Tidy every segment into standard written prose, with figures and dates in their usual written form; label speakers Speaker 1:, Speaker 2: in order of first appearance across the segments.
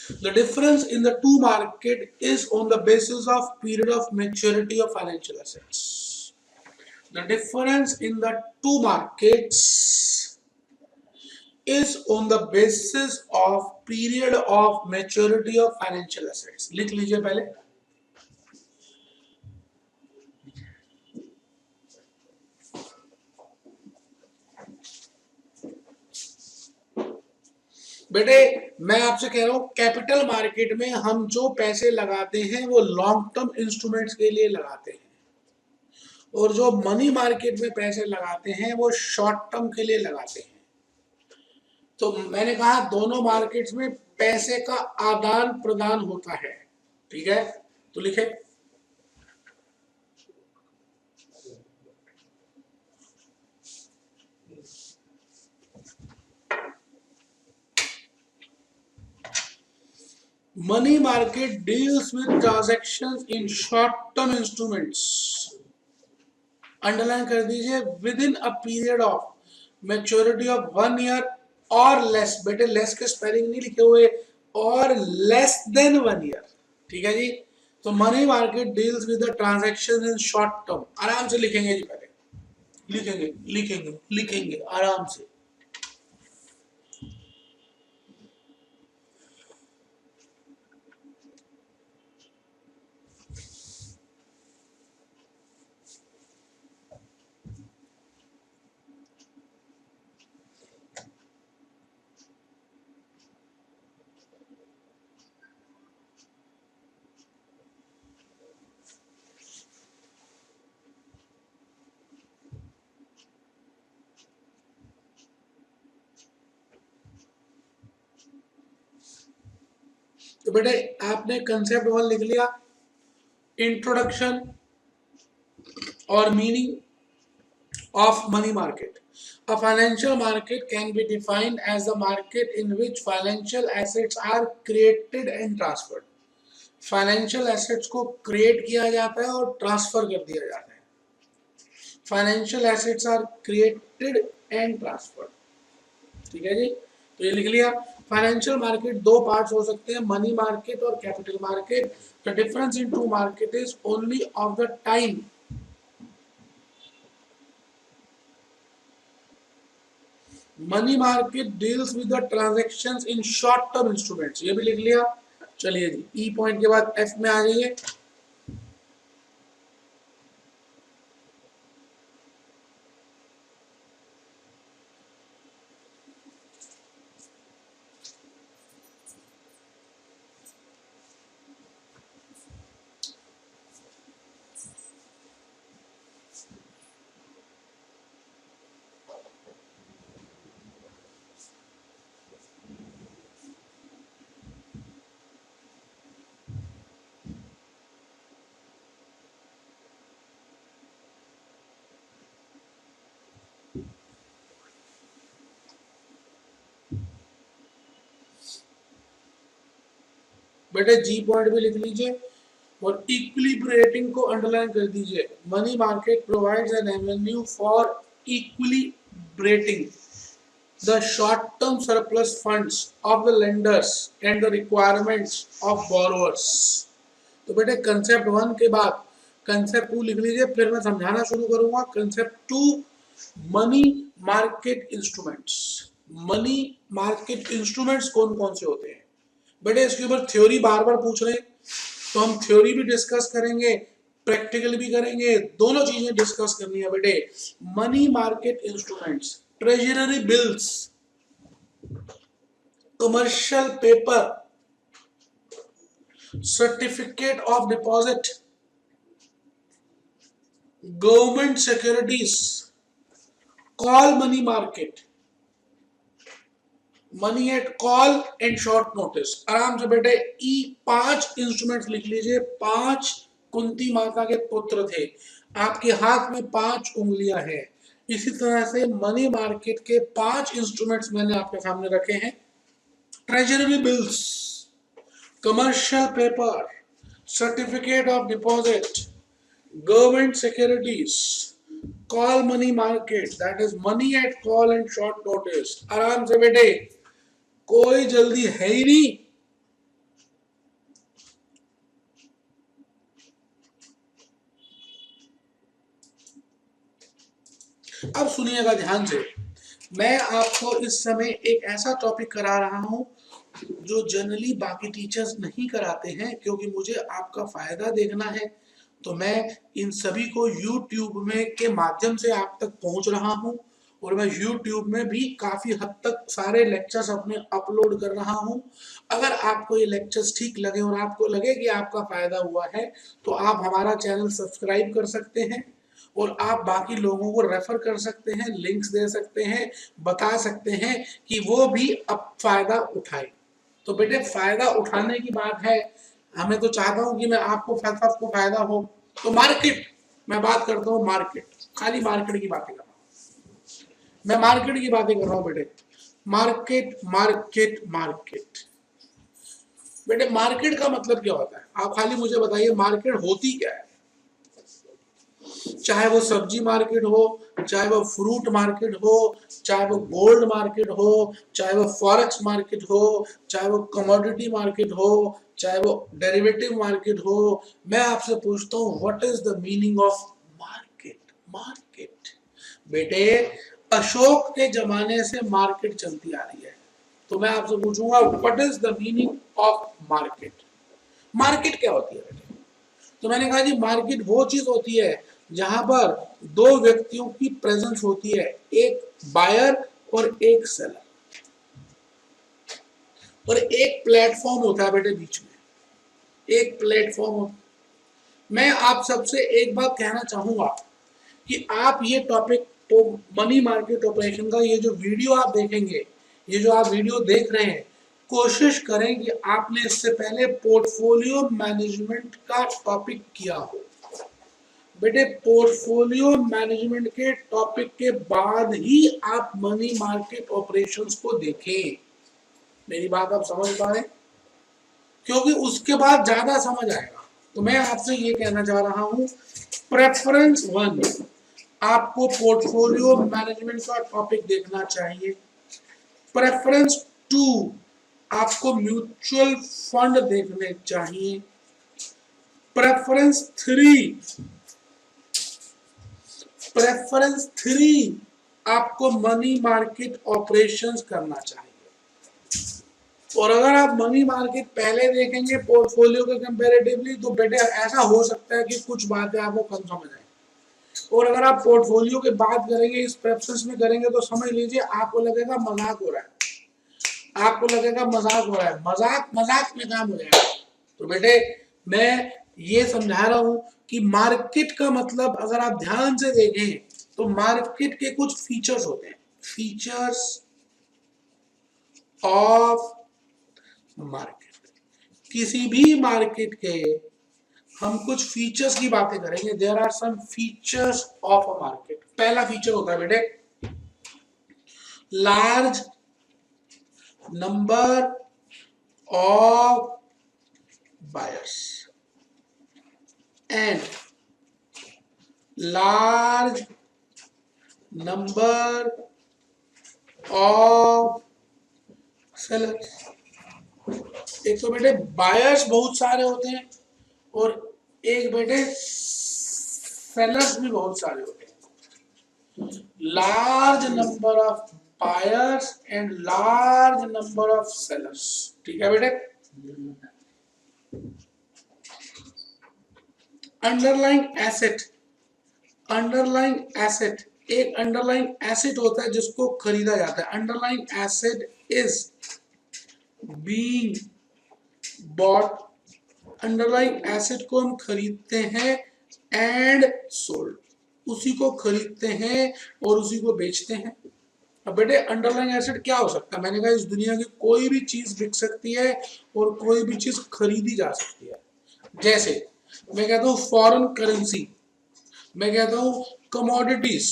Speaker 1: The difference in the two market is on the basis of period of maturity of financial assets. The difference in the two markets is on the basis of period of maturity of financial assets. लिख लीजिए पहले. बेटे मैं आपसे कह रहा हूं capital market में हम जो पैसे लगाते हैं वो लॉन्ग टर्म इंस्ट्रूमेंट्स के लिए लगाते हैं और जो मनी मार्केट में पैसे लगाते हैं वो शॉर्ट टर्म के लिए लगाते हैं. तो मैंने कहा दोनों मार्केट्स में पैसे का आदान प्रदान होता है. ठीक है, तो लिखे money market deals with transactions in short term instruments. Underline कर दीजिए within a period of maturity of 1 year or less. बेटे लेस के स्पेलिंग नहीं लिखे हुए, और लेस देन 1 year. ठीक है जी. तो money market deals with the transactions in short term. आराम से लिखेंगे जी, पहले लिखेंगे लिखेंगे लिखेंगे आराम से. तो बेटे आपने कंसेप्ट 1 लिख लिया, इंट्रोडक्शन और meaning of money market. A financial market can be defined as a market in which financial assets are created and transferred. Financial assets को क्रिएट किया जाता है और ट्रांसफर कर दिया जाता है. Financial assets are created and transferred. ठीक है जी, तो ये लिख लिया. फाइनेंशियल मार्केट दो पार्ट्स हो सकते हैं, मनी मार्केट और capital market. The difference in two market is only of the time. Money market deals with the transactions in short term instruments. ये भी लिख लिया. चलिए जी, ई पॉइंट के बाद एफ में आ जाइए. बेटे जी पॉइंट भी लिख लीजिए और इक्विलिब्रेटिंग को अंडरलाइन कर दीजिए. Money market provides an avenue for equilibrating the short term surplus funds of the lenders and the requirements of borrowers. तो बेटे कंसेप्ट 1 के बाद कंसेप्ट 2 लिख लीजिए, फिर मैं समझाना शुरू करूंगा. Concept 2, money market instruments. Money market instruments कौन कौन से होते हैं बेटे? इसके ऊपर थ्योरी बार बार पूछ रहे हैं, तो हम थ्योरी भी डिस्कस करेंगे, प्रैक्टिकल भी करेंगे, दोनों चीजें डिस्कस करनी है बेटे. Money market instruments, treasury bills, commercial paper, certificate of deposit, government securities, call money market, money at call and short notice. आराम से बेटे ई 5 इंस्ट्रूमेंट्स लिख लीजिए. 5 कुंती माता के पुत्र थे. आपके हाथ में 5 उंगलियां हैं. इसी तरह से मनी मार्केट के 5 इंस्ट्रूमेंट्स मैंने आपके सामने रखे हैं. Treasury bills, commercial paper, certificate of deposit, government securities, call money market, that is money at call and short notice. आराम से बेटे, कोई जल्दी है ही नहीं. अब सुनिएगा ध्यान से, मैं आपको इस समय एक ऐसा टॉपिक करा रहा हूं जो जनरली बाकी टीचर्स नहीं कराते हैं, क्योंकि मुझे आपका फायदा देखना है। तो मैं इन सभी को YouTube में के माध्यम से आप तक पहुंच रहा हूं, और मैं YouTube में भी काफी हद तक सारे लेक्चर्स अपने अपलोड कर रहा हूं। अगर आपको ये लेक्चर्स ठीक लगे और आपको लगे कि आपका फायदा हुआ है, तो आप हमारा चैनल सब्सक्राइब कर सकते हैं, और आप बाकी लोगों को रेफर कर सकते हैं, लिंक्स दे सकते हैं, बता सकते हैं कि वो भी अब फायदा उठाए। तो बेटे फायदा उठाने की बात है, हमें तो चाहता हूं कि मैं आपको सबको फायदा हो। तो मार्केट, मैं बात करता हूं मार्केट, खाली मार्केट की बातें कर रहा हूं, मैं मार्केट की बातें कर रहा हूं बेटे। मार्केट मार्केट मार्केट, बेटे मार्केट का मतलब क्या होता है, आप खाली मुझे बताइए मार्केट होती क्या है। चाहे वो सब्जी मार्केट हो, चाहे वो फ्रूट मार्केट हो, चाहे वो गोल्ड मार्केट हो, चाहे वो फॉरेक्स मार्केट हो, चाहे वो कमोडिटी मार्केट हो, चाहे वो डेरिवेटिव मार्केट हो, मैं आपसे पूछता हूँ what is the meaning of market. Market बेटे, अशोक के जमाने से मार्केट चलती आ रही है, तो मैं आपसे पूछूंगा what is the meaning of market. Market क्या होती है बेटे? तो मैंने कहा जी मार्केट वो चीज होती है जहां पर दो व्यक्तियों की प्रेजेंस होती है, एक बायर और एक सेलर, और एक प्लेटफॉर्म होता है बेटे बीच में, एक प्लेटफॉर्म होता है। मैं आप सबसे एक बात कहना चाहूंगा कि आप ये टॉपिक तो मनी मार्केट ऑपरेशन का ये जो वीडियो आप देखेंगे, ये जो आप वीडियो देख रहे हैं, कोशिश करें कि आपने इससे पहले पोर्टफोलियो मैनेजमेंट का टॉपिक किया हो। बेटे पोर्टफोलियो मैनेजमेंट के टॉपिक के बाद ही आप मनी मार्केट ऑपरेशंस को देखें। मेरी बात आप समझ पा रहे हैं? क्योंकि उसके बाद ज्यादा समझ आएगा। तो मैं आपसे ये कहना चाह रहा हूं, प्रेफरेंस 1 आपको पोर्टफोलियो मैनेजमेंट का टॉपिक देखना चाहिए। प्रेफरेंस 2 आपको म्यूचुअल फंड देखने चाहिए। प्रेफरेंस 3 आपको मनी मार्केट ऑपरेशंस करना चाहिए। और अगर आप मनी मार्केट पहले देखेंगे पोर्टफोलियो के कंपैरेटिवली, तो बेटे ऐसा हो सकता है कि कुछ बातें आपको कम समझ आए। और अगर आप पोर्टफोलियो की बात करेंगे, इस प्रेफरेंस में करेंगे, तो समझ लीजिए आपको लगेगा मजाक हो रहा है, आपको लगेगा मजाक हो रहा है, मजाक मजाक में काम हो जाएगा। तो बेटे मैं ये समझा रहा हूं कि मार्केट का मतलब अगर आप ध्यान से देखें तो मार्केट के कुछ फीचर्स होते हैं, फीचर्स ऑफ मार्केट। किसी भी मार्केट के हम कुछ फीचर्स की बातें करेंगे। There are some features of a market. पहला फीचर होता है बेटे large number of buyers and large number of sellers. एक तो बेटे बायर्स बहुत सारे होते हैं, और एक बेटे सेलर्स भी बहुत सारे होते हैं। Large number of buyers and large number of sellers. ठीक है बेटे। अंडरलाइंग एसेट, अंडरलाइंग एसेट, एक अंडरलाइंग एसेट होता है जिसको खरीदा जाता है। Underlying asset is being bought, underlying asset को हम खरीदते हैं एंड सोल्ड, उसी को खरीदते हैं और उसी को बेचते हैं। अब बेटे अंडरलाइंग एसेट क्या हो सकता है? मैंने कहा इस दुनिया की कोई भी चीज बिक सकती है और कोई भी चीज खरीदी जा सकती है। जैसे मैं कहता हूँ फॉरेन करेंसी, मैं कहता हूँ कमोडिटीज,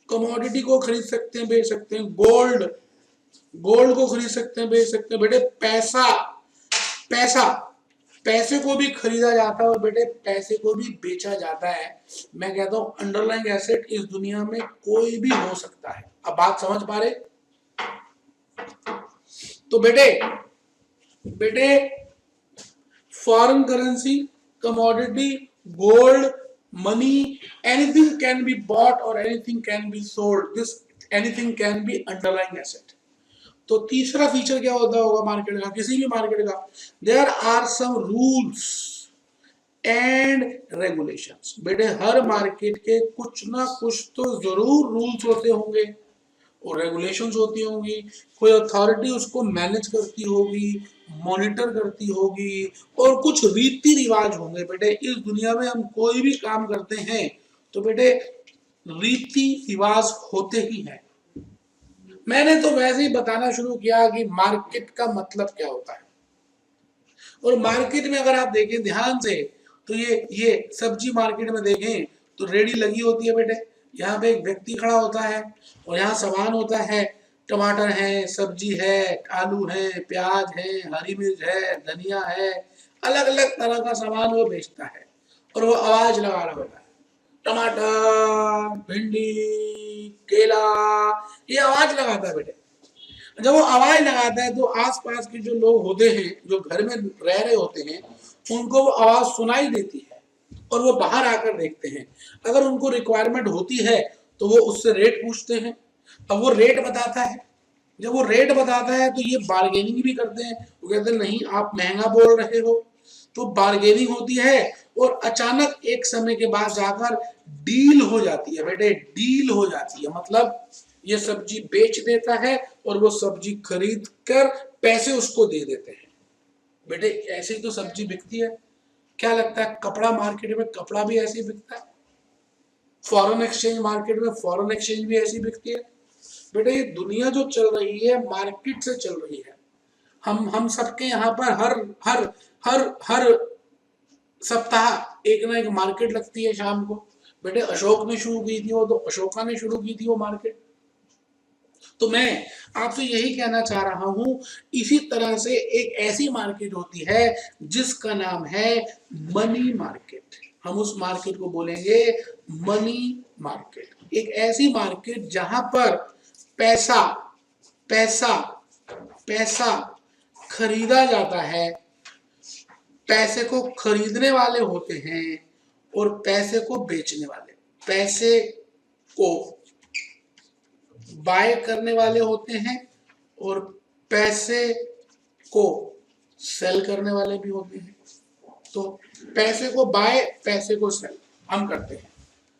Speaker 1: कमोडिटी को खरीद सकते हैं बेच सकते हैं। गोल्ड, गोल्ड को खरीद सकते हैं बेच सकते हैं। बेटे पैसा, पैसा, पैसे को भी खरीदा जाता है और बेटे पैसे को भी बेचा जाता है। मैं कहता हूं अंडरलाइंग एसेट इस दुनिया में कोई भी हो सकता है। अब बात समझ पा रहे? तो बेटे बेटे foreign currency, commodity, gold, Money, anything can be bought or anything can be sold. This anything can be underlying asset. तो तीसरा फीचर क्या होता होगा मार्केट का, किसी भी मार्केट का, there are some rules and regulations. बेटे हर मार्केट के कुछ ना कुछ तो जरूर रूल्स होते होंगे और रेगुलेशंस होती होंगी, कोई अथॉरिटी उसको मैनेज करती होगी, मॉनिटर करती होगी, और कुछ रीति रिवाज होंगे। बेटे इस दुनिया में हम कोई भी काम करते हैं तो बेटे रीति रिवाज होते ही हैं। मैंने तो वैसे ही बताना शुरू किया कि मार्केट का मतलब क्या होता है। और मार्केट में अगर आप देखें ध्यान से तो ये सब्जी मार्केट में देखें तो रेडी लगी होती है बेटे, यहाँ पे एक व्यक्ति खड़ा होता है और यहाँ सामान होता है, टमाटर है, सब्जी है, आलू है, प्याज है, हरी मिर्च है, धनिया है, अलग अलग तरह का सामान वो बेचता है और वो आवाज लगा रहा होता है, टमाटर, भिंडी, केला, ये आवाज लगाता है बेटे। जब वो आवाज लगाता है तो आसपास के जो लोग होते हैं, जो घर में रह रहे होते हैं, उनको वो आवाज सुनाई देती है और वो बाहर आकर देखते हैं। अगर उनको रिक्वायरमेंट होती है तो वो उससे रेट पूछते हैं। अब वो रेट बताता है, जब वो रेट बताता है तो ये बार्गेनिंग भी करते हैं। वो कहते हैं नहीं आप महंगा बोल रहे हो, तो बार्गेनिंग होती है और अचानक एक समय के बाद जाकर डील हो जाती है। बेटे डील हो जाती है मतलब ये सब्जी बेच देता है और वो सब्जी खरीद कर पैसे उसको दे देते हैं। बेटे ऐसे ही तो सब्जी बिकती है। क्या लगता है कपड़ा मार्केट में कपड़ा भी ऐसे ही बिकता है, फॉरेन एक्सचेंज मार्केट में फॉरेन एक्सचेंज भी ऐसी बिकती है। बेटे ये दुनिया जो चल रही है मार्केट से चल रही है। हम सबके यहाँ पर हर हर हर हर सप्ताह एक ना एक मार्केट लगती है शाम को। बेटे अशोक ने शुरू की थी वो, तो अशोका ने शुरू की थी वो मार्केट। तो मैं आपसे यही कहना चाह रहा हूं, इसी तरह से एक ऐसी मार्केट होती है जिसका नाम है मनी मार्केट। हम उस मार्केट को बोलेंगे मनी मार्केट। एक ऐसी मार्केट जहां पर पैसा पैसा पैसा खरीदा जाता है, पैसे को खरीदने वाले होते हैं और पैसे को बेचने वाले, पैसे को बाय करने वाले होते हैं और पैसे को सेल करने वाले भी होते हैं। तो पैसे को बाय, पैसे को सेल हम करते हैं।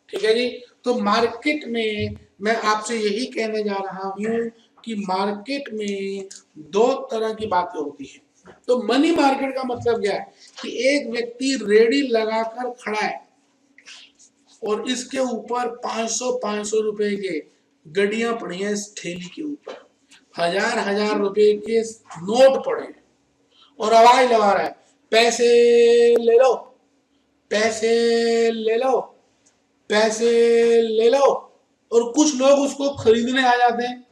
Speaker 1: ठीक है जी। तो मार्केट में मैं आपसे यही कहने जा रहा हूं कि मार्केट में दो तरह की बातें होती हैं। तो मनी मार्केट का मतलब क्या है कि एक व्यक्ति रेडी लगाकर खड़ा है और इसके ऊपर 500 रुपए के गड्डियां पड़ी हैं, इस ठेली के ऊपर 1000 रुपए के नोट पड़े हैं और आवाज लगा रहा है पैसे ले लो, पैसे ले लो, पैसे ले लो, और कुछ लोग उसको खरीदने आ जाते हैं।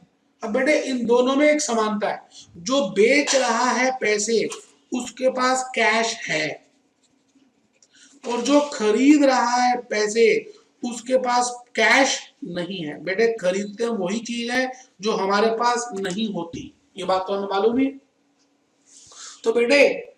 Speaker 1: अब बेटे इन दोनों में एक समानता है, जो बेच रहा है पैसे उसके पास कैश है और जो खरीद रहा है पैसे उसके पास कैश नहीं है। बेटे खरीदते हैं वही चीज है जो हमारे पास नहीं होती, ये बात तो हमें मालूम ही। तो बेटे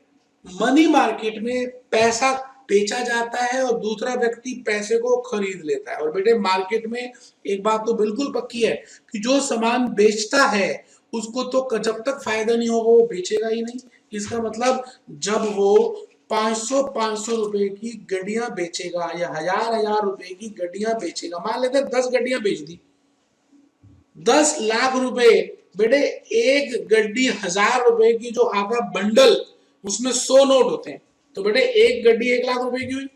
Speaker 1: मनी मार्केट में पैसा बेचा जाता है और दूसरा व्यक्ति पैसे को खरीद लेता है। और बेटे मार्केट में एक बात तो बिल्कुल पक्की है कि जो सामान बेचता है उसको तो जब तक फायदा नहीं होगा वो बेचेगा ही नहीं। इसका मतलब जब वो 500 रुपए की गड्डियां बेचेगा या 1000 रुपए की गड्डियां बेचेगा, मान लेते 10 गड्डियां बेच दी, 10 लाख रुपए। बेटे एक गड्डी 1000 रुपए की जो आता बंडल उसमें 100 नोट होते हैं, तो बेटे एक गड्डी 1 लाख रुपए की हुई।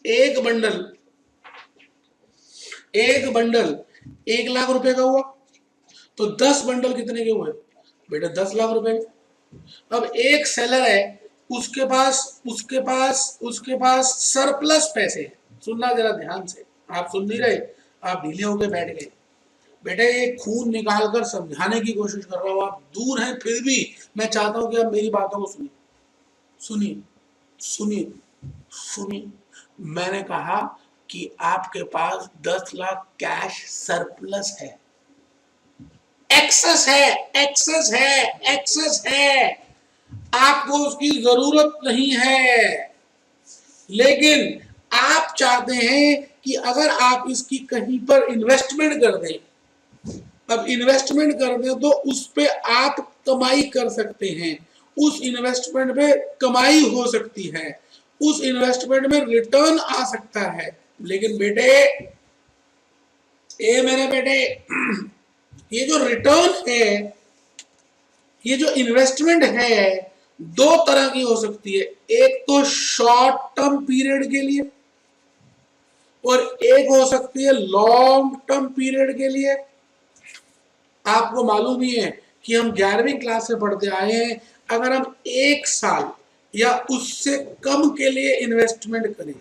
Speaker 1: एक बंडल 1 लाख रुपए का हुआ, तो 10 बंडल कितने के हुए बेटे 10 लाख रुपए। अब एक सेलर है, उसके पास सरप्लस पैसे है। सुनना जरा ध्यान से, आप सुन नहीं रहे, आप ढीले होकर बैठ गए। बेटे ये खून निकालकर समझाने की कोशिश कर रहा हूं, आप दूर हैं फिर भी मैं चाहता हूं कि आप मेरी बातों को सुनिए सुनिए सुनिए सुनिए। मैंने कहा कि आपके पास 10 लाख कैश सरप्लस है, एक्सेस है, एक्सेस है, एक्सेस है, आपको उसकी जरूरत नहीं है। लेकिन आप चाहते हैं कि अगर आप इसकी कहीं पर इन्वेस्टमेंट कर दें, अब इन्वेस्टमेंट कर दें तो उस पे आप कमाई कर सकते हैं, उस इन्वेस्टमेंट पे कमाई हो सकती है, उस इन्वेस्टमेंट में रिटर्न आ सकता है। लेकिन बेटे, मेरे बेटे, ये जो रिटर्न है, ये जो इन्वेस्टमेंट है, दो तरह की हो सकती है। एक तो शॉर्ट टर्म पीरियड के लिए और एक हो सकती है लॉन्ग टर्म पीरियड के लिए। आपको मालूम ही है कि हम 11वीं क्लास से पढ़ते आए हैं, अगर हम 1 साल या उससे कम के लिए इन्वेस्टमेंट करें,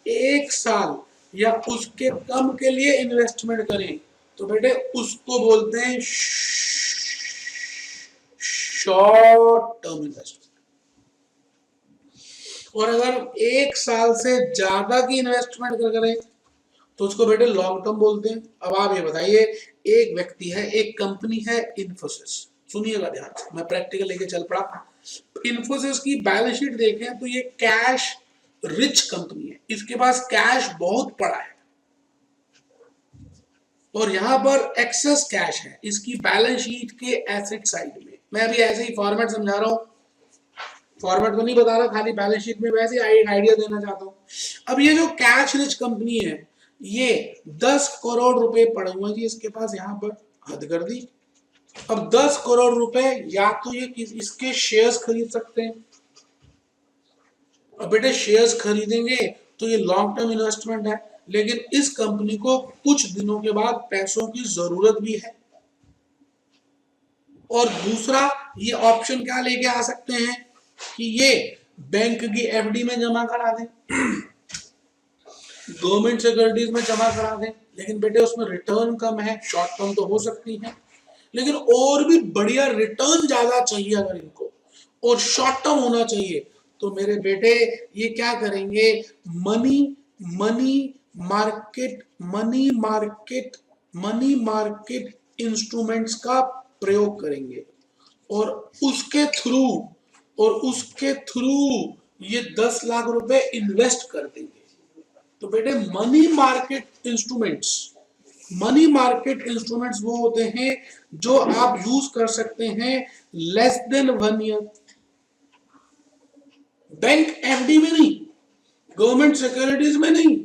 Speaker 1: 1 साल या उसके कम के लिए इन्वेस्टमेंट करें, तो बेटे उसको बोलते हैं शॉर्ट टर्म इन्वेस्टमेंट। और अगर 1 साल से ज्यादा की इन्वेस्टमेंट करें तो उसको बेटे लॉन्ग टर्म बोलते हैं। अब आप ये बताइए, एक व्यक्ति है, एक कंपनी है इन्फोसिस, सुनिएगा ध्यान से, मैं प्रैक्टिकल लेके चल पड़ा। इन्फोसिस की बैलेंस शीट देखें तो ये कैश रिच कंपनी है, इसके पास कैश बहुत पड़ा है और यहां पर एक्सेस कैश है इसकी बैलेंस शीट के एसेट साइड में। मैं अभी ऐसे ही फॉर्मेट समझा रहा हूं, फॉर्मेट तो नहीं बता रहा, खाली बैलेंस शीट में वैसे आइडिया देना चाहता हूं। अब ये जो कैश रिच कंपनी है, ये 10 करोड़ रुपए पड़े हुए जी इसके पास, यहां पर हद कर दी। अब 10 करोड़ रुपए या तो ये इसके शेयर्स खरीद सकते हैं। अब बेटे शेयर्स खरीदेंगे तो ये लॉन्ग टर्म इन्वेस्टमेंट है, लेकिन इस कंपनी को कुछ दिनों के बाद पैसों की जरूरत भी है। और दूसरा ये ऑप्शन क्या लेके आ सकते हैं कि ये बैंक की एफडी में जमा करा दें, गवर्नमेंट सिक्योरिटीज में जमा करा दें, लेकिन बेटे उसमें रिटर्न कम है। शॉर्ट टर्म तो हो सकती है, लेकिन और भी बढ़िया रिटर्न ज्यादा चाहिए अगर इनको, और शॉर्ट टर्म होना चाहिए, तो मेरे बेटे ये क्या करेंगे, money money market money market money market instruments का प्रयोग करेंगे और उसके थ्रू ये 10 लाख रुपए इन्वेस्ट कर देंगे। तो बेटे मनी मार्केट इंस्ट्रूमेंट्स वो होते हैं जो आप यूज कर सकते हैं less than 1 year. Bank FD में नहीं, गवर्नमेंट सिक्योरिटीज में नहीं,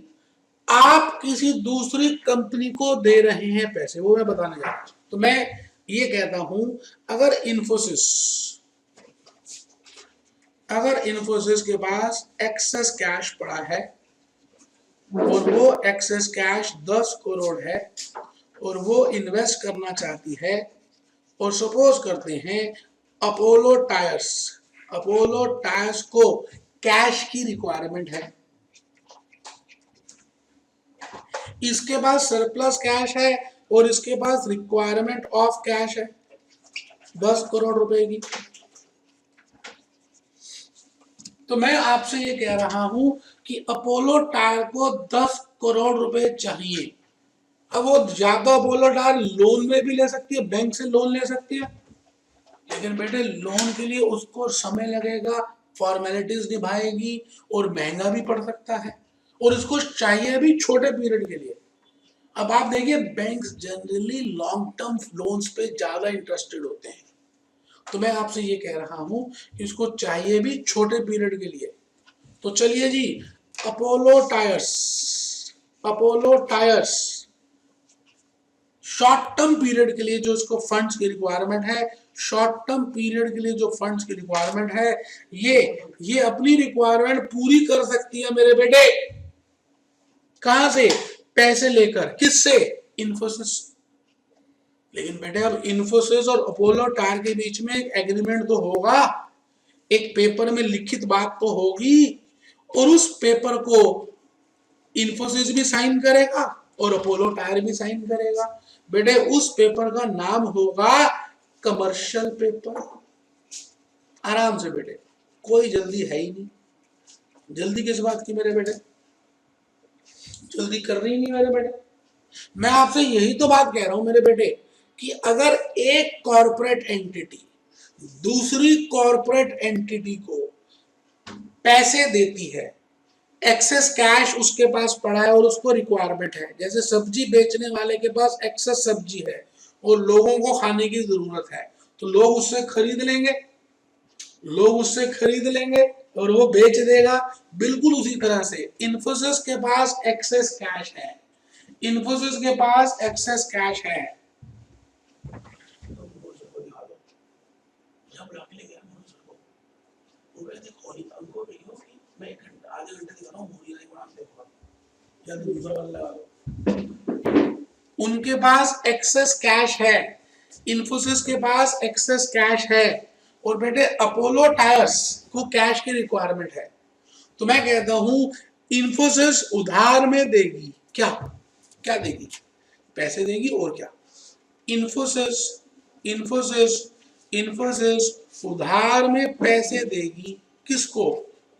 Speaker 1: आप किसी दूसरी कंपनी को दे रहे हैं पैसे, वो मैं बताने जा रहा हूं। तो मैं ये कहता हूं, अगर इन्फोसिस के पास एक्सेस कैश पड़ा है और वो एक्सेस कैश 10 करोड़ है और वो इन्वेस्ट करना चाहती है, और सपोज करते हैं अपोलो टायर्स को कैश की रिक्वायरमेंट है, इसके पास सरप्लस कैश है और इसके पास रिक्वायरमेंट ऑफ कैश है 10 करोड़ रुपए की। तो मैं आपसे ये कह रहा हूं कि अपोलो टायर को 10 करोड़ रुपए चाहिए। अब वो ज्यादा अपोलो टायर लोन में भी ले सकती है, बैंक से लोन ले सकती है, लेकिन बेटे लोन के लिए उसको समय लगेगा, फॉर्मेलिटीज निभाएगी और महंगा भी पड़ सकता है, और इसको चाहिए भी छोटे पीरियड के लिए। अब आप देखिए, banks generally long term loans पे ज्यादा इंटरेस्टेड होते हैं, तो मैं आपसे ये कह रहा हूं कि इसको चाहिए भी छोटे पीरियड के लिए। तो चलिए जी, Apollo Tyres short term period के लिए जो इसको फंड्स की रिक्वायरमेंट है, शॉर्ट टर्म पीरियड के लिए जो फंड्स की रिक्वायरमेंट है, ये अपनी रिक्वायरमेंट पूरी कर सकती है मेरे बेटे। कहां से? पैसे लेकर। किससे? इन्फोसिस। लेकिन बेटे अब इन्फोसिस और अपोलो टायर के बीच में एक एग्रीमेंट तो होगा, एक पेपर में लिखित बात तो होगी, और उस पेपर को इन्फोसिस भी साइन करेगा और अपोलो टायर भी साइन करेगा। बेटे उस पेपर का नाम होगा कमर्शियल पेपर। आराम से बेटे, कोई जल्दी है ही नहीं। जल्दी किस बात की मेरे बेटे? जल्दी करनी ही नहीं मेरे बेटे। मैं आपसे यही तो बात कह रहा हूं मेरे बेटे कि अगर एक कॉर्पोरेट एंटिटी दूसरी कॉर्पोरेट एंटिटी को पैसे देती है एक्सेस कैश उसके पास पड़ा है और उसको रिक्वायरमेंट है। जैसे सब्जी बेचने वाले के पास एक्सेस सब्जी है और लोगों को खाने की जरूरत है, तो लोग उससे खरीद लेंगे, लोग उससे खरीद लेंगे और वो बेच देगा। बिल्कुल उसी तरह से इन्फोसिस के पास एक्सेस कैश है, इन्फोसिस के पास एक्सेस कैश है। उनके पास एक्सेस कैश है, इन्फोसिस के पास एक्सेस कैश है, और बेटे अपोलो टायर्स को कैश की रिक्वायरमेंट है। तो मैं कहता हूं इन्फोसिस उधार में देगी क्या, क्या देगी, पैसे देगी और क्या। इन्फोसिस इन्फोसिस इन्फोसिस उधार में पैसे देगी किसको,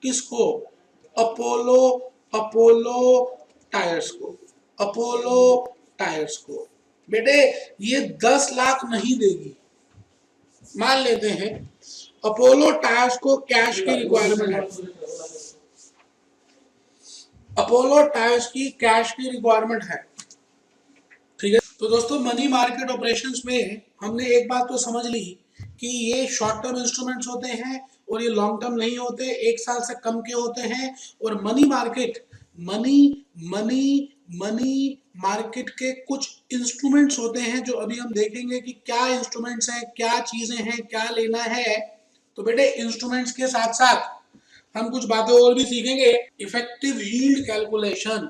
Speaker 1: किसको, अपोलो, अपोलो टायर्स को, अपोलो टायर्स को। बेटे ये 10 लाख नहीं देगी, मान लेते हैं अपोलो टायर्स को कैश की रिक्वायरमेंट है, अपोलो टायर्स की कैश की रिक्वायरमेंट है, ठीक है। तो दोस्तों मनी मार्केट ऑपरेशंस में हमने एक बात तो समझ ली कि ये शॉर्ट टर्म इंस्ट्रूमेंट्स होते हैं और ये लॉन्ग टर्म नहीं होते, 1 साल से कम के होते हैं। और money market, money money money market के कुछ इंस्ट्रूमेंट्स होते हैं जो अभी हम देखेंगे कि क्या इंस्ट्रूमेंट्स हैं, क्या चीजें हैं, क्या लेना है। तो बेटे इंस्ट्रूमेंट्स के साथ साथ हम कुछ बातें और भी सीखेंगे। इफेक्टिव यील्ड कैलकुलेशन,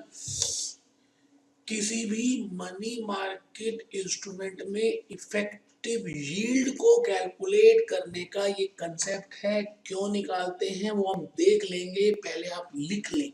Speaker 1: किसी भी मनी मार्केट इंस्ट्रूमेंट में इफेक्टिव यील्ड को कैलकुलेट करने का ये कंसेप्ट है। क्यों निकालते हैं वो हम देख लेंगे, पहले आप लिख लें।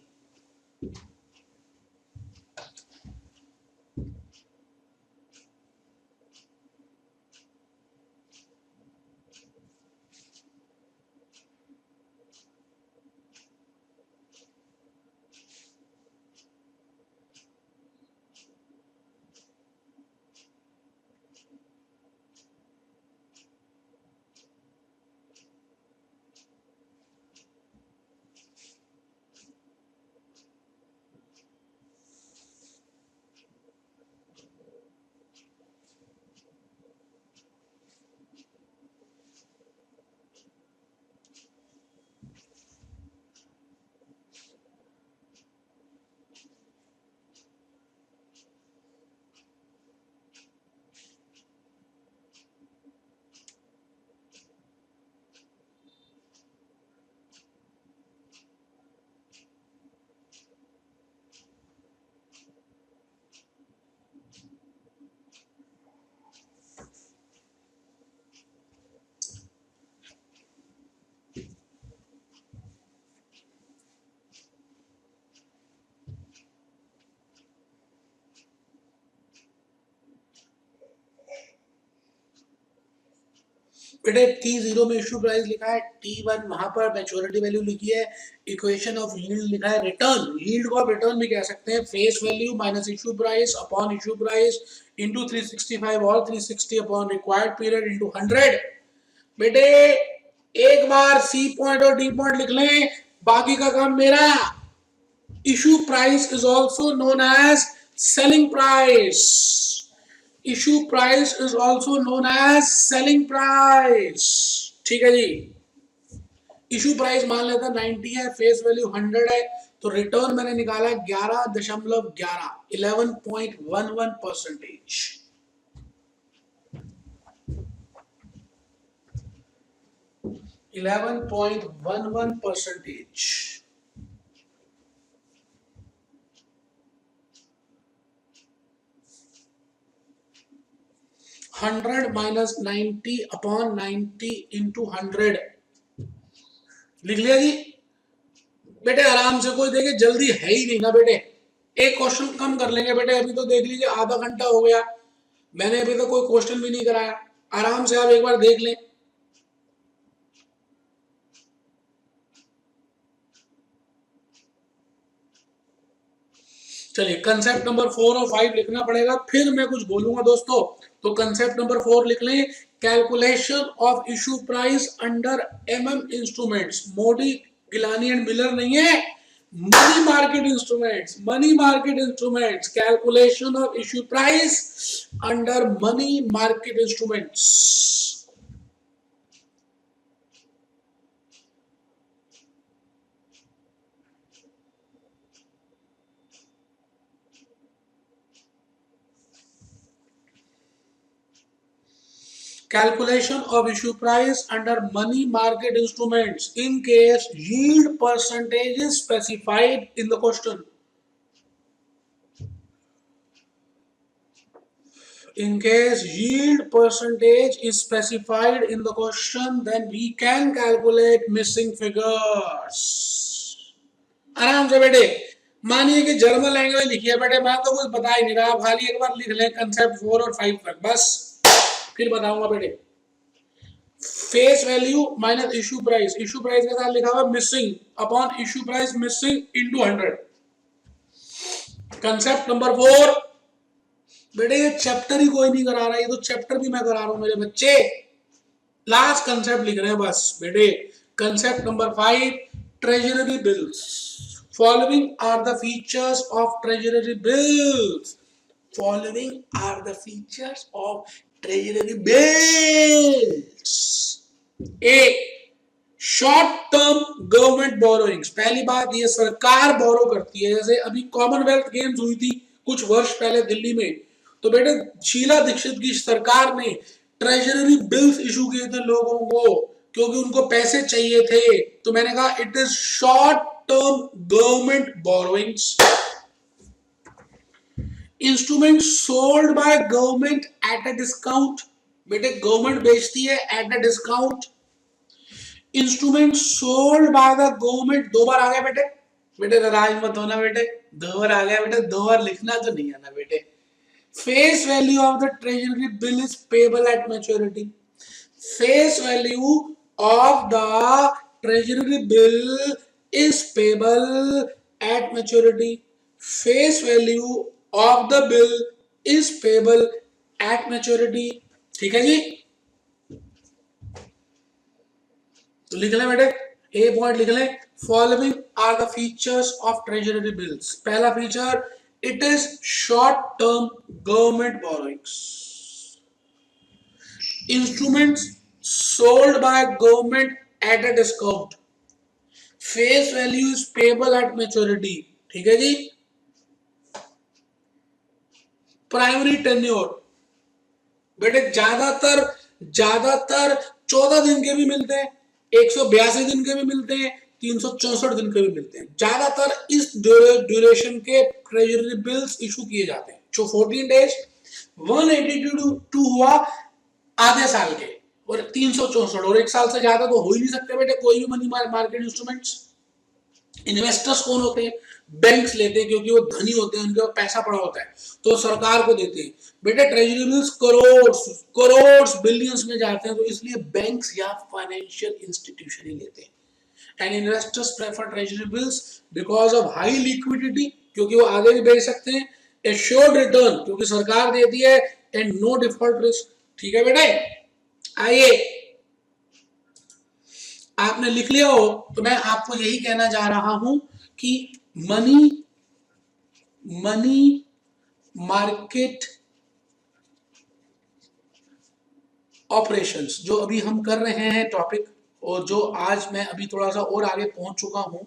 Speaker 1: बेटे T0 में इश्यू प्राइस लिखा है, T1 वहां पर मैच्योरिटी वैल्यू लिखी है, इक्वेशन ऑफ यील्ड लिखा है, रिटर्न, यील्ड को आप रिटर्न भी कह सकते हैं, face value minus issue price upon issue price into 365 और 360 अपॉन रिक्वायर्ड पीरियड इनटू 100। बेटे एक बार सी पॉइंट और डी पॉइंट लिख लें, बाकी का काम मेरा। Issue price is also known as selling price, issue price is also known as selling price, ठीक है जी। इशू प्राइस मान लेता 90 है, फेस वैल्यू 100 है, तो रिटर्न मैंने निकाला 11.11, 11.11%, 11.11%। 100 माइनस 90 अपॉन 90 इंटू 100 लिख लिया जी। बेटे आराम से, कोई देखे जल्दी है ही नहीं ना बेटे, एक क्वेश्चन कम कर लेंगे बेटे। अभी तो देख लीजिए आधा घंटा हो गया, मैंने अभी तक कोई क्वेश्चन भी नहीं कराया, आराम से आप एक बार देख लें। चलिए कंसेप्ट नंबर 4 और 5 लिखना पड़ेगा, फिर मैं कुछ बोलूंगा दोस्तों। तो कंसेप्ट नंबर 4 लिख लें, calculation of issue price under MM instruments. Modi Gilani and Miller नहीं है, money market instruments, calculation of issue price under money market instruments. Calculation of issue price under money market instruments in case yield percentage is specified in the question. In case yield percentage is specified in the question, then we can calculate missing figures. आराम से बेटे, मानिए कि German language लिखी है बेटे, मैं तो कुछ बता ही नहीं रहा, खाली एक बार लिख लें कंसेप्ट 4 और 5 तक बस, फिर बताऊंगा बेटे. Face value minus issue price के साथ लिखा हुआ missing upon issue price missing into 100. Concept number 4 बेटे, ये चैप्टर ही कोई नहीं करा रहा, ये तो चैप्टर भी मैं करा रहा हूं मेरे बच्चे. लास्ट कंसेप्ट लिख रहे हैं बस बेटे. Concept number 5 treasury bills. Following are the features of treasury bills. Following are the features of treasury bills. A. Short term government borrowings. पहली बात, ये सरकार बोरो करती है. जैसे अभी कॉमनवेल्थ गेम्स हुई थी कुछ वर्ष पहले दिल्ली में, तो बेटे शीला दीक्षित की सरकार ने ट्रेजरी बिल्स इशू किए थे लोगों को, क्योंकि उनको पैसे चाहिए थे. तो मैंने कहा it is short term government borrowings. Instrument sold by government at a discount. बेटे गवर्नमेंट बेचती है eight a discount. Instrument sold by the government. दो बार आ गया बेटे, बेटे नाराज मत होना बेटे, दो बार आ गया बेटे, दो बार लिखना तो नहीं आना बेटे. Face value of the treasury bill is payable at maturity. Face value of the treasury bill is payable at maturity. Face value of the bill is payable at maturity. ठीक है जी, तो लिख लें बेटे, ए पॉइंट लिख लें. Following are the features of treasury bills. पहला feature, it is short term government borrowings. Instruments sold by government at a discount. Face value is payable at maturity. ठीक है जी. Primary tenure. बेटे ज्यादातर 14 दिन के भी मिलते हैं, 182 दिन के भी मिलते हैं, 364 दिन के भी मिलते हैं. ज्यादातर इस ड्यूरेशन के ट्रेजरी बिल्स इशू किए जाते हैं. जो 14 डेज 182 हुआ आधे साल के, और 364 और एक साल से ज्यादा तो हो ही नहीं सकते बेटे कोई भी मनी मार्केट इंस्ट्रूमेंट्स. इन्वेस्टर्स कौन होते हैं? बैंक्स लेते हैं, क्योंकि वो धनी होते हैं, उनके पास पैसा पड़ा होता है, तो सरकार को देते हैं. बेटे ट्रेजरी बिल्स करोड़ बिलियंस में जाते हैं, तो इसलिए बैंक्स या फाइनेंशियल इंस्टीट्यूशन ही लेते हैं. And investors prefer treasury bills because of high liquidity, क्योंकि वो आगे भी बेच सकते हैं. एश्योर्ड रिटर्न, क्योंकि सरकार देती है. And no default risk. ठीक है बेटे, आइए आपने लिख लिया हो तो मैं आपको यही कहना जा रहा हूं कि मनी मार्केट ऑपरेशंस जो अभी हम कर रहे हैं टॉपिक, और जो आज मैं अभी थोड़ा सा और आगे पहुंच चुका हूं.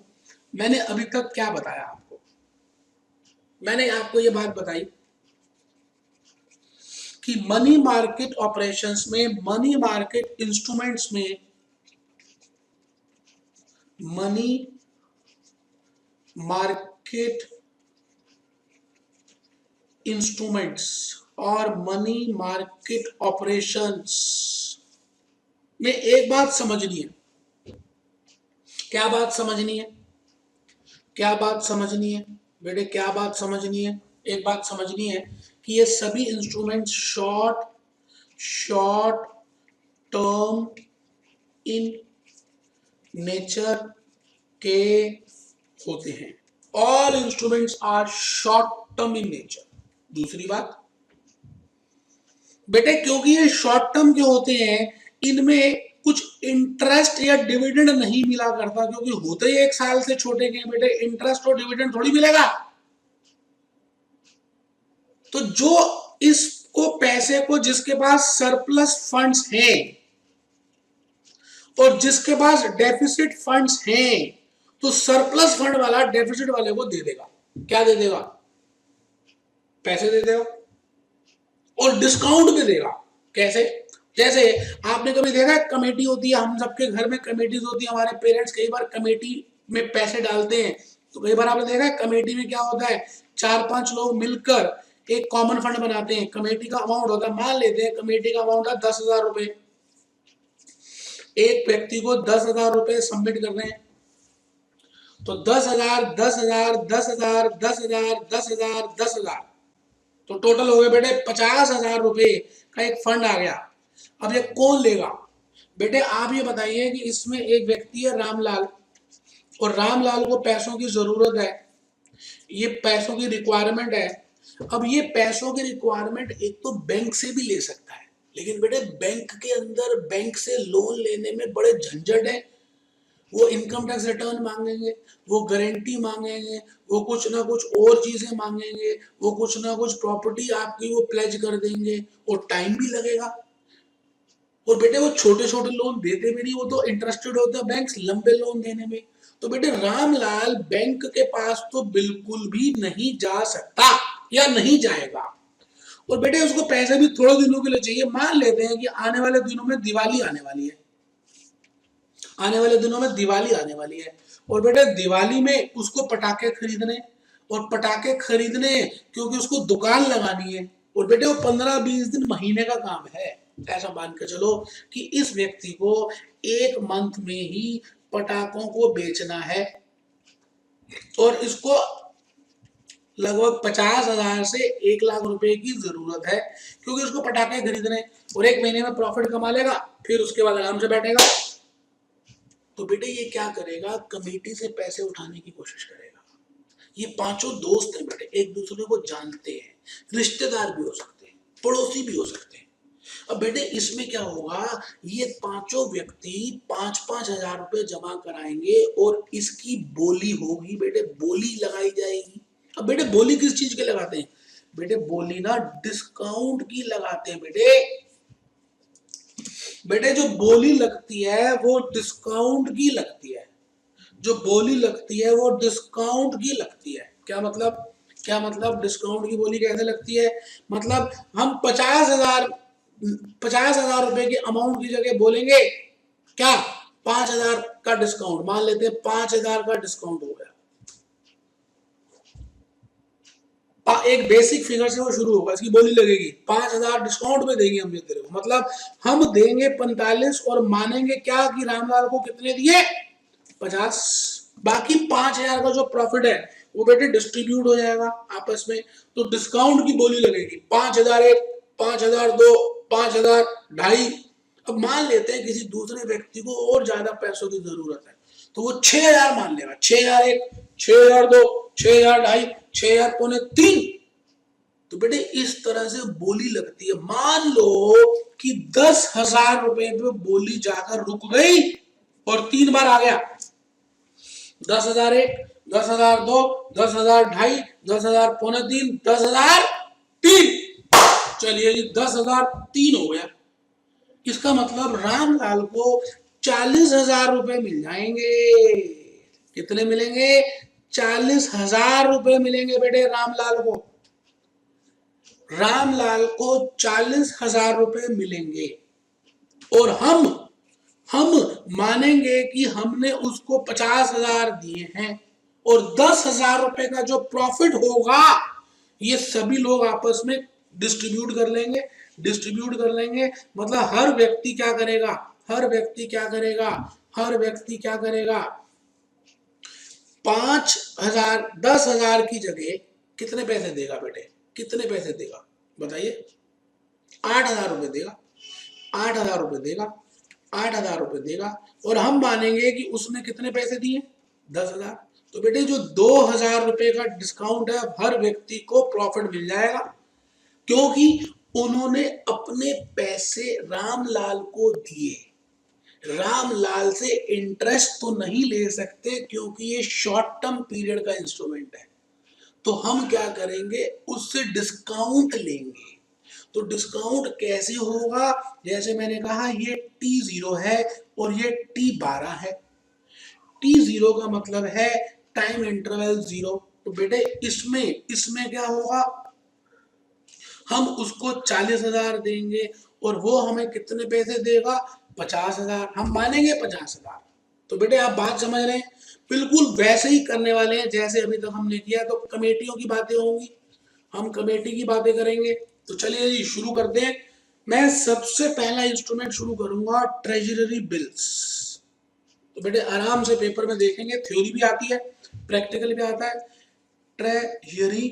Speaker 1: मैंने अभी तक क्या बताया आपको? मैंने आपको ये बात बताई कि मनी मार्केट ऑपरेशंस में, मनी मार्केट इंस्ट्रूमेंट्स में, मनी मार्केट इंस्ट्रूमेंट्स और मनी मार्केट ऑपरेशंस में एक बात समझनी है. क्या बात समझनी है? क्या बात समझनी है बेटे? क्या बात समझनी है? एक बात समझनी है कि ये सभी instruments short term in nature के होते हैं. All instruments are short term in nature. दूसरी बात बेटे, क्योंकि ये शॉर्ट टर्म के होते हैं, इनमें कुछ इंटरेस्ट या डिविडेंड नहीं मिला करता, क्योंकि होते ही 1 साल से छोटे के बेटे, इंटरेस्ट और डिविडेंड थोड़ी मिलेगा। तो जो इसको पैसे को, जिसके पास सरप्लस फंड्स हैं और जिसके पास डेफिसिट फंड्स हैं, तो सरप्लस फंड वाला डेफिसिट वाले को दे देगा। क्या दे देगा? पैसे दे देगा और डिस्काउंट भी देगा। कैसे? जैसे आपने कभी देखा है, कमेटी होती है, हम सबके घर में कमेटीज होती है, हमारे पेरेंट्स कई बार कमेटी में पैसे डालते हैं। तो कई बार आपने देखा है कमेटी में क्या होता है, 4-5 लोग मिलकर एक कॉमन फंड बनाते हैं। कमेटी का अमाउंट होता है, मान लेते हैं कमेटी का अमाउंट है 10,000 रुपए। एक व्यक्ति को 10,000 रुपए सबमिट करने हैं, तो 10,000, 10,000, 10,000, 10,000, 10,000, 10,000, तो टोटल हो गए बेटे 50,000 रुपए का एक फंड आ गया। अब ये कौन लेगा? बेटे आप ये बताइए कि इसमें एक व्यक्ति है रामलाल, और रामलाल को पैसों की जरूरत है, ये पैसों की रिक्वायरमेंट है। अब ये पैसों की रिक्वायरमेंट एक तो बैंक से भी ले सकता है, लेकिन बेटे बैंक के अंदर बैंक से लोन लेने में बड़े झंझट है। वो इनकम टैक्स रिटर्न मांगेंगे, वो गारंटी मांगेंगे, वो कुछ ना कुछ और चीजें मांगेंगे, वो कुछ ना कुछ प्रॉपर्टी आपकी वो प्लेज कर देंगे, और टाइम भी लगेगा। और बेटे वो छोटे छोटे लोन देते भी नहीं, वो तो इंटरेस्टेड होते हैं बैंक्स लंबे लोन देने में। तो बेटे रामलाल बैंक के पास तो बिल्कुल भी नहीं जा सकता या नहीं जाएगा। और बेटे उसको पैसे भी थोड़े दिनों के लिए चाहिए। मान लेते हैं कि आने वाले दिनों में दिवाली आने वाली है, आने वाले दिनों में दिवाली आने वाली है, और बेटे दिवाली में उसको पटाखे खरीदने, और पटाखे खरीदने क्योंकि उसको दुकान लगानी है, और बेटे वो 15-20 दिन महीने का काम है। ऐसा मान के चलो कि इस व्यक्ति को 1 मंथ में ही पटाखों को बेचना है, और इसको लगभग 50,000 से 1 लाख रुपए की जरूरत है, क्योंकि उसको पटाखे खरीदने, और 1 महीने में प्रॉफिट कमा लेगा, फिर उसके बाद आराम से बैठेगा। तो बेटे ये क्या करेगा, कमेटी से पैसे उठाने की कोशिश करेगा। ये पांचों दोस्त हैं बेटे, एक दूसरे को जानते हैं, रिश्तेदार भी हो सकते हैं, पड़ोसी भी हो सकते हैं। अब बेटे इसमें क्या होगा, ये पांचों व्यक्ति 5-5 हजार रुपए जमा कराएंगे, और इसकी बोली होगी बेटे, बोली लगाई जाएगी। अब बेटे बोली किस चीज के लगाते हैं? बेटे बोली ना डिस्काउंट की लगाते हैं बेटे। बेटे जो बोली लगती है वो डिस्काउंट की लगती है, जो बोली लगती है वो डिस्काउंट की लगती है। क्या मतलब? क्या मतलब डिस्काउंट की बोली कैसे लगती है? मतलब हम 50,000 रुपए की अमाउंट की जगह बोलेंगे क्या, 5,000 का डिस्काउंट, मान लेते हैं 5,000 का डिस्काउंट हो गया। एक बेसिक फिगर से वो शुरू होगा, इसकी बोली लगेगी 5,000 डिस्काउंट में देंगे हम ये तेरे को, मतलब हम देंगे 45 और मानेंगे क्या कि रामलाल को कितने दिए, 50। बाकी 5,000 का जो प्रॉफिट है वो बेटे डिस्ट्रीब्यूट हो जाएगा आपस में। तो डिस्काउंट की बोली लगेगी 5,001, 5,002, 5,000, 2.5। अब मान लेते हैं किसी दूसरे व्यक्ति को और ज्यादा पैसों की जरूरत है, तो वो 6,000 मान लेगा, 6,001, 6,002, 6,000, 2.5, 6,000, 6,000 तो बेटे इस तरह से बोली लगती है। मान लो कि 10,000 रुपए पे बोली जाकर रुक गई और 3 बार आ गया, 10,001, 10,002, 10,000, 2.5, 10,000, 6,000, 10,003। चलिए जी 10,003 हो गया। इसका मतलब रामलाल को 40,000 रुपए मिल जाएंगे। कितने मिलेंगे? 40,000 रुपए मिलेंगे बेटे रामलाल को। रामलाल को 40,000 रुपए मिलेंगे, और हम मानेंगे कि हमने उसको 50,000 दिए हैं, और 10,000 रुपए का जो प्रॉफिट होगा ये सभी लोग आपस में डिस्ट्रीब्यूट कर लेंगे। डिस्ट्रीब्यूट कर लेंगे मतलब हर व्यक्ति क्या करेगा, हर व्यक्ति क्या करेगा, हर व्यक्ति क्या करेगा, 5,000, 10,000 की जगह कितने पैसे देगा बेटे, कितने पैसे देगा बताइए? 8,000 रुपए देगा, 8,000 रुपए देगा, 8,000 रुपए देगा, और हम मानेंगे कि उसने कितने पैसे दिए, 10,000। तो बेटे जो 2,000 रुपए का डिस्काउंट है हर व्यक्ति को प्रॉफिट मिल जाएगा, क्योंकि उन्होंने अपने पैसे रामलाल को दिए। रामलाल से इंटरेस्ट तो नहीं ले सकते क्योंकि ये शॉर्ट टर्म पीरियड का इंस्ट्रूमेंट है, तो हम क्या करेंगे, उससे डिस्काउंट लेंगे। तो डिस्काउंट कैसे होगा, जैसे मैंने कहा ये T0 है और ये T12 है। T0 का मतलब है टाइम इंटरवल 0। तो बेटे इसमें इसमें क्या होगा, हम उसको 40,000 देंगे और वो हमें कितने पैसे देगा, 50,000। हम मानेंगे 50,000। तो बेटे आप बात समझ रहे हैं, बिल्कुल वैसे ही करने वाले हैं जैसे अभी तक हमने किया। तो कमेटियों की बातें होंगी, हम कमेटी की बातें करेंगे। तो चलिए जी शुरू करते हैं। मैं सबसे पहला इंस्ट्रूमेंट शुरू करूंगा ट्रेजरी बिल्स। तो बेटे आराम से पेपर में देखेंगे, थ्योरी भी आती है, प्रैक्टिकल भी आता है। ट्रेजरी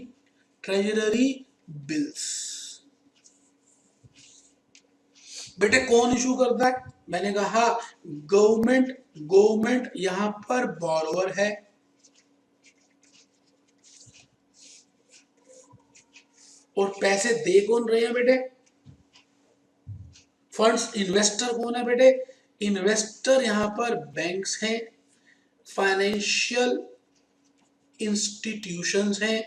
Speaker 1: ट्रेजरी बिल्स बेटे कौन इशू करता है, मैंने कहा गवर्नमेंट। गवर्नमेंट यहां पर बॉरोवर है, और पैसे दे कौन रहे हैं बेटे, फंड्स। इन्वेस्टर कौन है बेटे, इन्वेस्टर यहां पर बैंक्स हैं, फाइनेंशियल इंस्टीट्यूशंस हैं,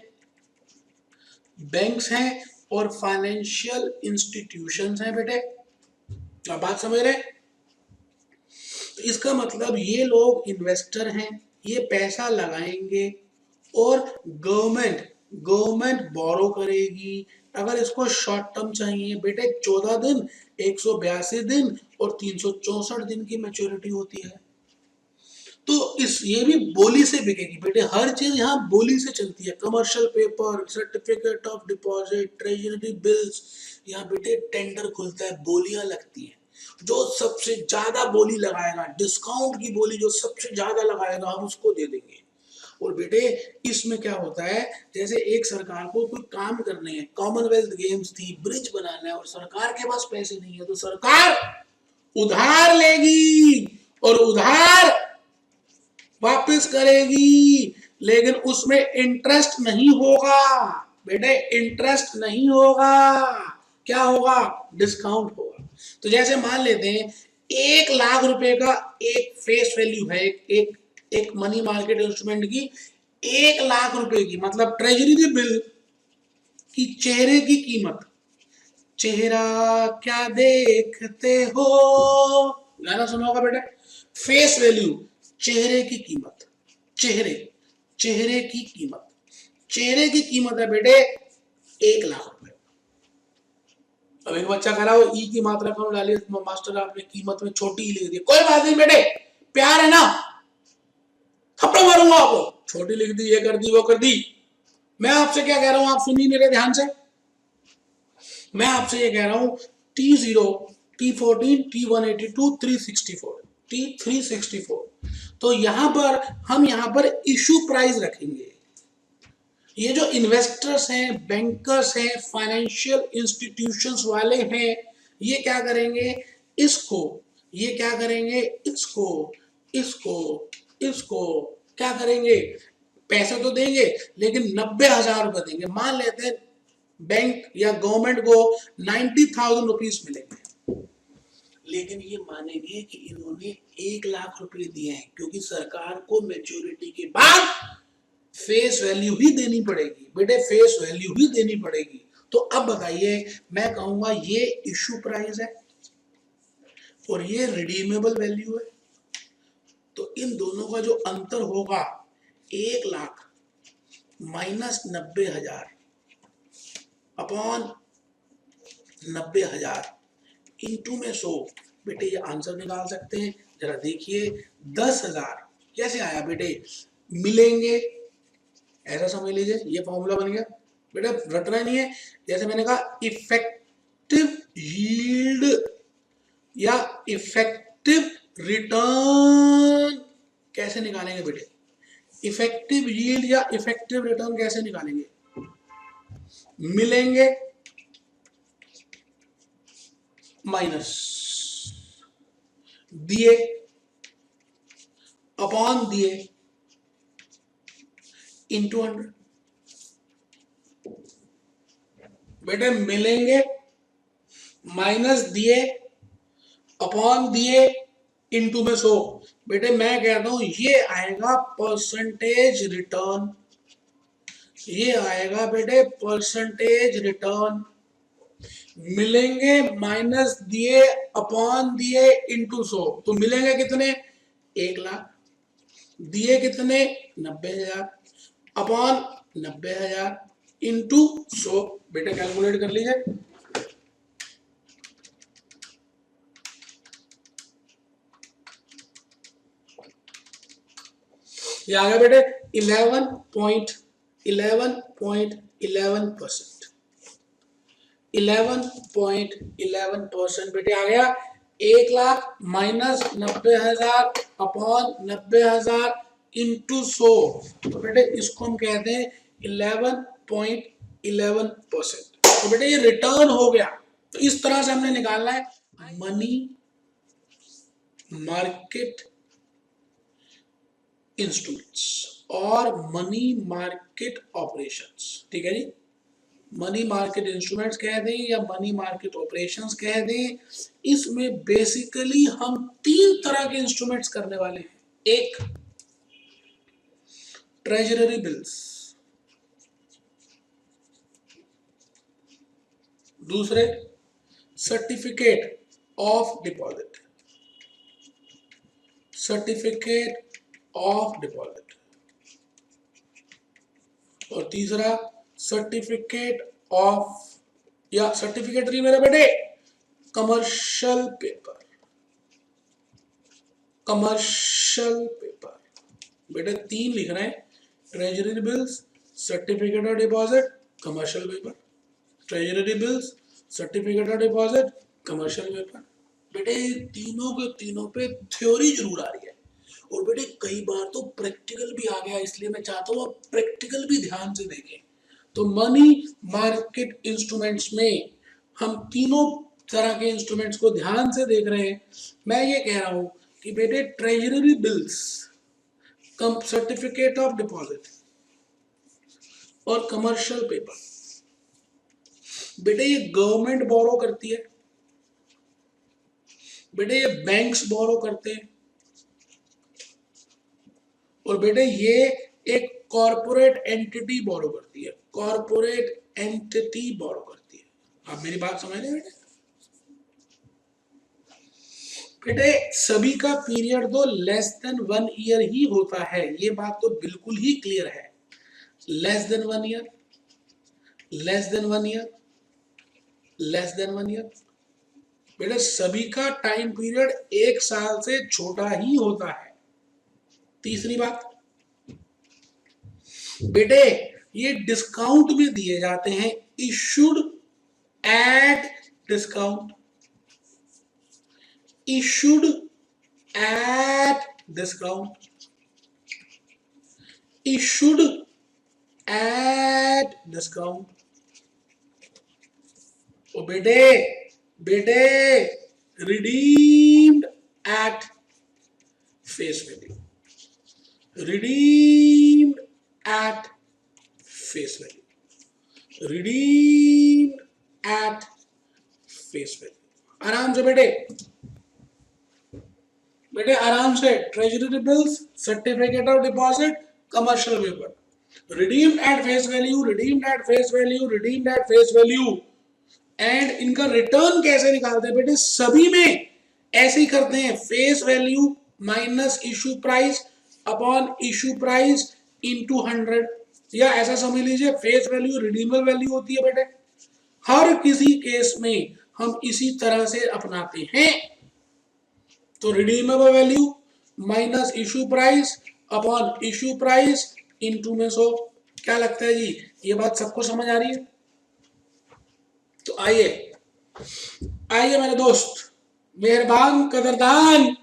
Speaker 1: बैंक्स हैं और फाइनेंशियल इंस्टीट्यूशंस हैं बेटे। आप बात समझ रहे हैं, तो इसका मतलब ये लोग इन्वेस्टर हैं, ये पैसा लगाएंगे और गवर्नमेंट गवर्नमेंट बोरो करेगी। अगर इसको शॉर्ट टर्म चाहिए बेटे 14 दिन, 182 दिन और 364 दिन की मैच्योरिटी होती है। तो इस ये भी बोली से बिकेगी बेटे, हर चीज यहाँ बोली से चलती है। Commercial paper, certificate of deposit, treasury bills, यहाँ बेटे टेंडर खुलता है, बोलियां लगती हैं। जो सबसे ज्यादा बोली लगाएगा, डिस्काउंट की बोली जो सबसे ज्यादा लगाएगा, हम उसको दे देंगे। और बेटे इसमें क्या होता है, जैसे एक सरकार को कोई काम करने हैं, कॉमनवेल्थ गेम्स थी, ब्रिज बनाना है और सरकार के पास पैसे नहीं है, तो सरकार उधार लेगी और उधार वापस करेगी, लेकिन उसमें इंटरेस्ट नहीं होगा बेटे, इंटरेस्ट नहीं होगा। क्या होगा, डिस्काउंट होगा। तो जैसे मान लेते हैं 1 लाख रुपए का एक फेस वैल्यू है, एक एक मनी मार्केट इंस्ट्रूमेंट की 1 लाख रुपए की, मतलब ट्रेजरी बिल की चेहरे की कीमत। चेहरा क्या देखते हो, गाना सुना होगा बेटा। फेस वैल्यू, चेहरे की कीमत, चेहरे चेहरे की कीमत, चेहरे की कीमत है बेटे 1 लाख रुपए। अब एक बच्चा कह रहा हो ई की मात्रा कम डाली, मास्टर आपने कीमत में छोटी ही लिख दी। कोई बात नहीं बेटे, प्यार है ना, थप्पड़ मारूंगा आपको, छोटी लिख दी, ये कर दी, वो कर दी। मैं आपसे क्या कह रहा हूं, आप सुनिए मेरे ध्यान से। मैं आपसे ये कह रहा हूं T0, T14, T182, 364, T364। तो यहां पर हम यहां पर इशू प्राइस रखेंगे। ये जो इन्वेस्टर्स हैं, बैंकर्स हैं, फाइनेंशियल इंस्टीट्यूशंस वाले हैं, ये क्या करेंगे, इसको, ये क्या करेंगे, इसको इसको इसको क्या करेंगे, पैसे तो देंगे लेकिन 90,000 रुपए देंगे। मान लेते हैं बैंक या गवर्नमेंट को 90,000 रुपीज मिलेंगे, लेकिन ये मानेंगे कि इन्होंने 1 लाख रुपए दिए हैं, क्योंकि सरकार को मैच्योरिटी के बाद फेस वैल्यू ही देनी पड़ेगी बेटे, फेस वैल्यू ही देनी पड़ेगी। तो अब बताइए, मैं कहूंगा ये इशू प्राइस है और ये रिडीमेबल वैल्यू है, तो इन दोनों का जो अंतर होगा 1 लाख माइनस 90,000 अपॉन 90,000 इंटू में 100। बेटे ये आंसर निकाल सकते हैं, जरा देखिए 10,000 कैसे आया बेटे, मिलेंगे, ऐसा समझ लीजिए, ये फॉर्मूला बन गया बेटा, रटना नहीं है। जैसे मैंने कहा इफेक्टिव यील्ड या इफेक्टिव रिटर्न कैसे निकालेंगे बेटे, इफेक्टिव यील्ड या इफेक्टिव रिटर्न कैसे निकालेंगे, मिलेंगे माइनस दिए अपॉन दिए इंटू 100। बेटे मिलेंगे माइनस दिए अपॉन दिए इनटू में 100। बेटे मैं कहता हूं ये आएगा परसेंटेज रिटर्न, ये आएगा बेटे परसेंटेज रिटर्न। मिलेंगे माइनस दिए अपॉन दिए इंटू 100, तो मिलेंगे कितने 1,00,000, दिए कितने 90,000 अपॉन 90,000 इंटू 100। बेटा कैलकुलेट कर लीजिए। ये आ गया बेटे 11.11%, 11.11% बेटे आ गया। 1,00,000 माइनस 90,000 अपॉन 90,000 इंटू 100, तो बेटे इसको हम कहते हैं 11.11%। तो बेटे ये रिटर्न हो गया। तो इस तरह से हमने निकालना है मनी मार्केट इंस्ट्रूमेंट्स और मनी मार्केट ऑपरेशंस। ठीक है जी, मनी मार्केट इंस्ट्रूमेंट्स कह दें या मनी मार्केट ऑपरेशंस कह दें, इसमें बेसिकली हम 3 तरह के इंस्ट्रूमेंट्स करने वाले हैं। एक ट्रेजरी बिल्स, दूसरे certificate of deposit, certificate of deposit, और तीसरा सर्टिफिकेट ऑफ या सर्टिफिकेट नहीं मेरे बेटे कमर्शियल पेपर, कमर्शियल पेपर। बेटे 3 लिख रहे हैं, treasury bills, certificate of deposit, commercial paper. Treasury bills, certificate of deposit, commercial paper. बेटे तीनों के तीनों पे थ्योरी जरूर आ रही है, और बेटे कई बार तो प्रैक्टिकल भी आ गया, इसलिए मैं चाहता हूँ आप प्रैक्टिकल भी ध्यान से देखें। तो मनी मार्केट इंस्ट्रूमेंट्स में हम तीनों तरह के इंस्ट्रूमेंट्स को ध्यान से देख रहे हैं। मैं ये कह रहा हूं कि बेटे treasury bills, certificate of deposit और कमर्शियल पेपर, बेटे ये गवर्नमेंट बोरो करती है, बेटे ये बैंक्स बोरो करते हैं, और बेटे ये एक कॉर्पोरेट एंटिटी बोरो करती है, कॉर्पोरेट एंटिटी बोरो करती है। आप मेरी बात समझ रहे हैं बेटे? बेटे सभी का पीरियड तो लेस देन 1 ईयर ही होता है, ये बात तो बिल्कुल ही क्लियर है। Less than 1 year, less than 1 year, less than 1 year. बेटे सभी का टाइम पीरियड 1 साल से छोटा ही होता है। तीसरी बात बेटे ये डिस्काउंट में दिए जाते हैं, issued at discount, issued at discount, issued at discount. और बेटे बेटे redeemed at face value, redeemed at face value, redeemed at face value। आराम से बेटे, बेटे आराम से, treasury bills, certificate of deposit, commercial paper, redeemed at face value, redeemed at face value, redeemed at face value। And इनका return कैसे निकालते हैं बेटे? सभी में ऐसे ही करते हैं, face value minus issue price upon issue price into 100, या ऐसा समझ लीजिए फेस वैल्यू रिडीमेबल वैल्यू होती है बेटे। हर किसी केस में हम इसी तरह से अपनाते हैं। तो redeemable value minus issue price upon issue price into में 100। क्या लगता है जी, ये बात सबको समझ आ रही है? तो आइए आइए मेरे दोस्त, मेहरबान कदरदान,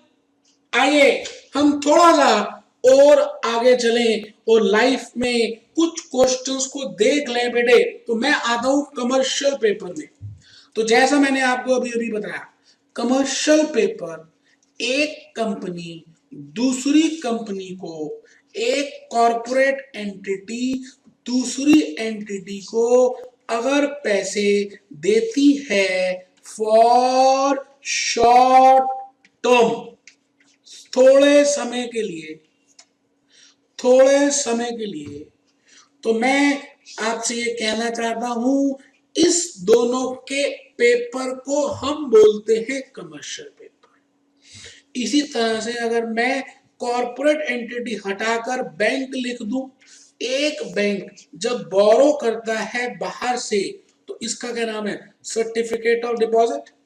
Speaker 1: आइए हम थोड़ा सा और आगे चलें और लाइफ में कुछ क्वेश्चंस को देख लें बेटे। तो मैं आता हूं कमर्शियल पेपर में। तो जैसा मैंने आपको अभी अभी बताया, कमर्शियल पेपर एक कंपनी दूसरी कंपनी को, एक कॉर्पोरेट एंटिटी दूसरी एंटिटी को अगर पैसे देती है फॉर शॉर्ट टर्म, थोड़े समय के लिए, थोड़े समय के लिए, तो मैं आपसे ये कहना चाहता हूं, इस दोनों के पेपर को हम बोलते हैं कमर्शियल पेपर। इसी तरह से अगर मैं कॉर्पोरेट एंटिटी हटाकर बैंक लिख दूं, एक बैंक जब बोरो करता है बाहर से, तो इसका क्या नाम है? Certificate of deposit.